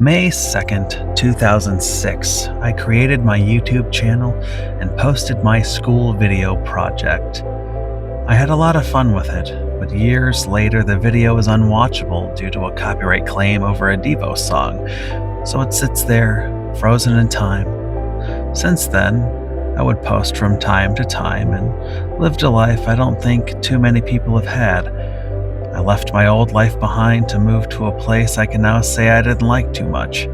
May 2nd, 2006, I created my YouTube channel and posted my school video project. I had a lot of fun with it, but years later the video is unwatchable due to a copyright claim over a Devo song, so it sits there, frozen in time. Since then, I would post from time to time and lived a life I don't think too many people have had. I left my old life behind to move to a place I can now say I didn't like too much.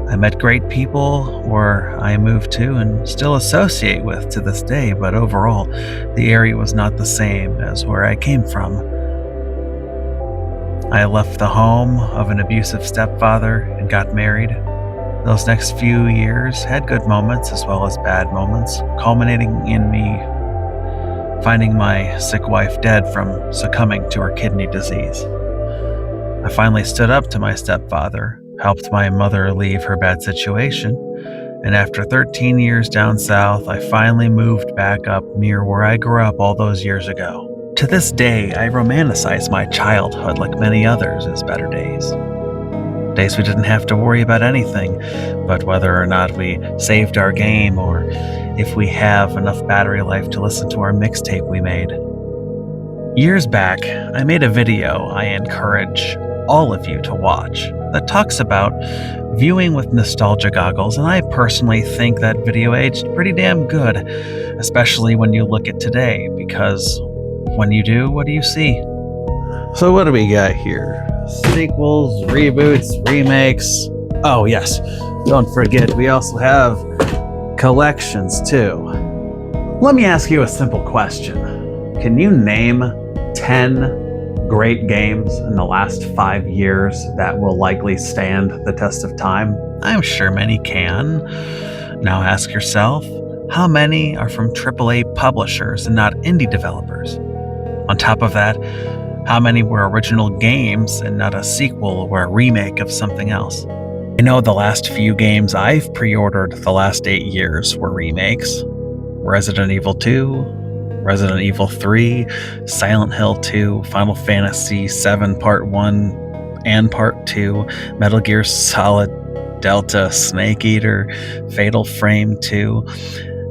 I met great people where I moved to and still associate with to this day, but overall, the area was not the same as where I came from. I left the home of an abusive stepfather and got married. Those next few years had good moments as well as bad moments, culminating in me finding my sick wife dead from succumbing to her kidney disease. I finally stood up to my stepfather, helped my mother leave her bad situation, and after 13 years down south, I finally moved back up near where I grew up all those years ago. To this day, I romanticize my childhood like many others as better days. Days we didn't have to worry about anything, but whether or not we saved our game or if we have enough battery life to listen to our mixtape we made. Years back, I made a video I encourage all of you to watch that talks about viewing with nostalgia goggles, and I personally think that video aged pretty damn good, especially when you look at today, because when you do, what do you see? So what do we got here? Sequels, reboots, remakes. Oh yes, don't forget we also have collections too. Let me ask you a simple question. Can you name 10 great games in the last 5 years that will likely stand the test of time? I'm sure many can. Now ask yourself, how many are from AAA publishers and not indie developers? On top of that, how many were original games and not a sequel or a remake of something else? I know the last few games I've pre-ordered the last 8 years were remakes. Resident Evil 2, Resident Evil 3, Silent Hill 2, Final Fantasy VII Part 1 and Part 2, Metal Gear Solid Delta, Snake Eater, Fatal Frame 2.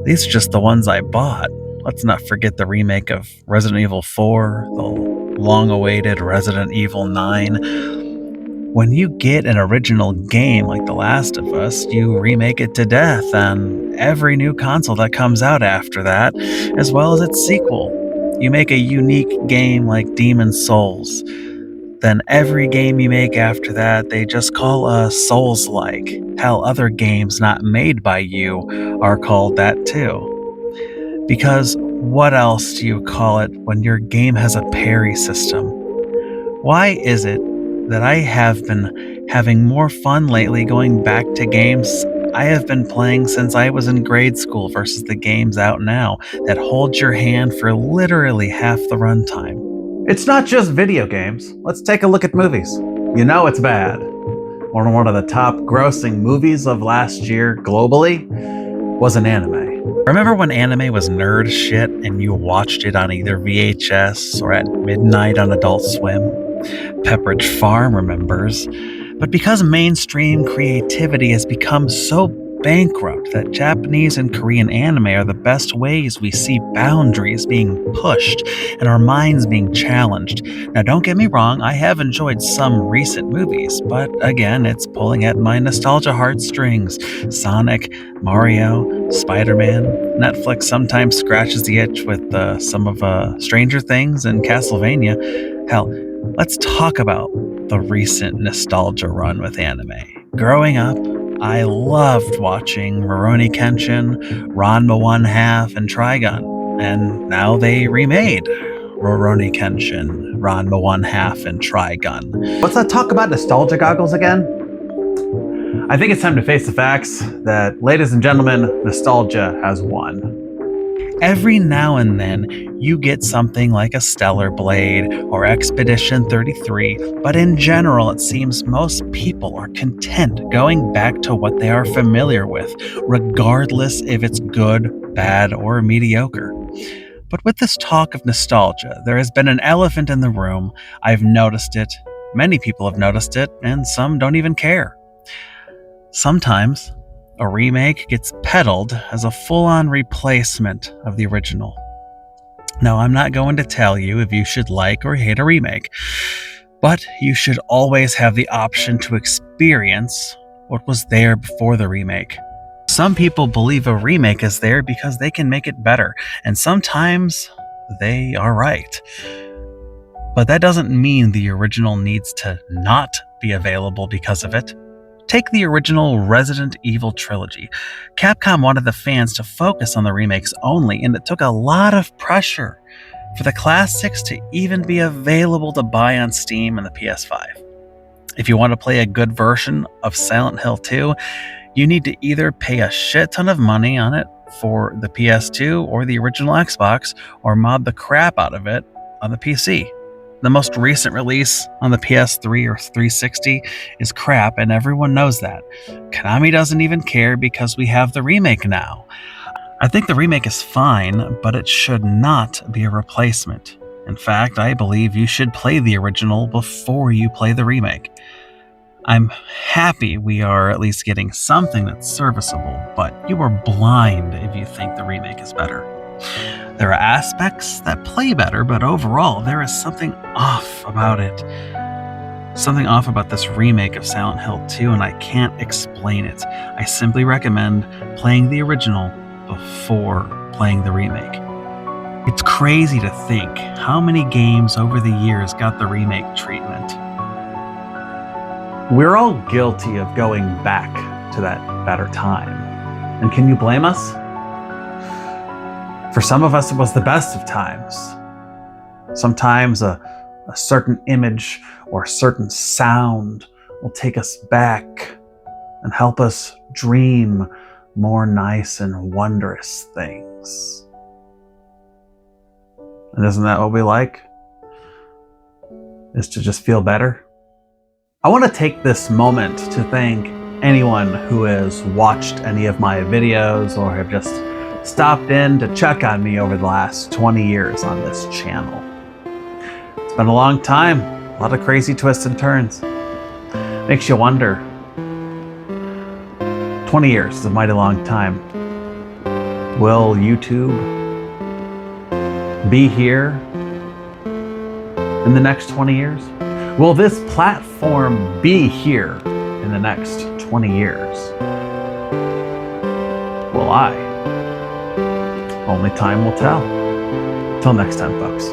These are just the ones I bought. Let's not forget the remake of Resident Evil 4, the long-awaited Resident Evil 9. When you get an original game like The Last of Us, you remake it to death on every new console that comes out after that, as well as its sequel. You make a unique game like Demon's Souls. Then every game you make after that, they just call a Souls-like. Hell, other games not made by you are called that too. Because what else do you call it when your game has a parry system? Why is it that I have been having more fun lately going back to games I have been playing since I was in grade school versus the games out now that hold your hand for literally half the runtime? It's not just video games. Let's take a look at movies. You know it's bad. One of the top grossing movies of last year globally was an anime. Remember when anime was nerd shit and you watched it on either VHS or at midnight on Adult Swim? Pepperidge Farm remembers. But because mainstream creativity has become so bankrupt that Japanese and Korean anime are the best ways we see boundaries being pushed and our minds being challenged. Now don't get me wrong, I have enjoyed some recent movies, but again, it's pulling at my nostalgia heartstrings. Sonic, Mario, Spider-Man. Netflix sometimes scratches the itch with some of Stranger Things and Castlevania. Hell, let's talk about the recent nostalgia run with anime. Growing up, I loved watching Rurouni Kenshin, Ranma 1/2, and Trigun, and now they remade Rurouni Kenshin, Ranma 1/2, and Trigun. Let's not talk about nostalgia goggles again. I think it's time to face the facts that, ladies and gentlemen, nostalgia has won. Every now and then, you get something like a Stellar Blade or Expedition 33, but in general, it seems most people are content going back to what they are familiar with, regardless if it's good, bad, or mediocre. But with this talk of nostalgia, there has been an elephant in the room. I've noticed it, many people have noticed it, and some don't even care. Sometimes a remake gets peddled as a full-on replacement of the original. Now, I'm not going to tell you if you should like or hate a remake, but you should always have the option to experience what was there before the remake. Some people believe a remake is there because they can make it better, and sometimes they are right. But that doesn't mean the original needs to not be available because of it. Take the original Resident Evil trilogy. Capcom wanted the fans to focus on the remakes only, and it took a lot of pressure for the classics to even be available to buy on Steam and the PS5. If you want to play a good version of Silent Hill 2, you need to either pay a shit ton of money on it for the PS2 or the original Xbox, or mod the crap out of it on the PC. The most recent release on the PS3 or 360 is crap, and everyone knows that. Konami doesn't even care because we have the remake now. I think the remake is fine, but it should not be a replacement. In fact, I believe you should play the original before you play the remake. I'm happy we are at least getting something that's serviceable, but you are blind if you think the remake is better. There are aspects that play better, but overall, there is something off about it. Something off about this remake of Silent Hill 2, and I can't explain it. I simply recommend playing the original before playing the remake. It's crazy to think how many games over the years got the remake treatment. We're all guilty of going back to that better time. And can you blame us? For some of us, it was the best of times. Sometimes a certain image or a certain sound will take us back and help us dream more nice and wondrous things. And isn't that what we like? Is to just feel better? I want to take this moment to thank anyone who has watched any of my videos or have just stopped in to check on me over the last 20 years on this channel. It's been a long time, a lot of crazy twists and turns. Makes you wonder. 20 years is a mighty long time. Will YouTube be here in the next 20 years? Will this platform be here in the next 20 years? Will I? Only time will tell. Till next time, folks.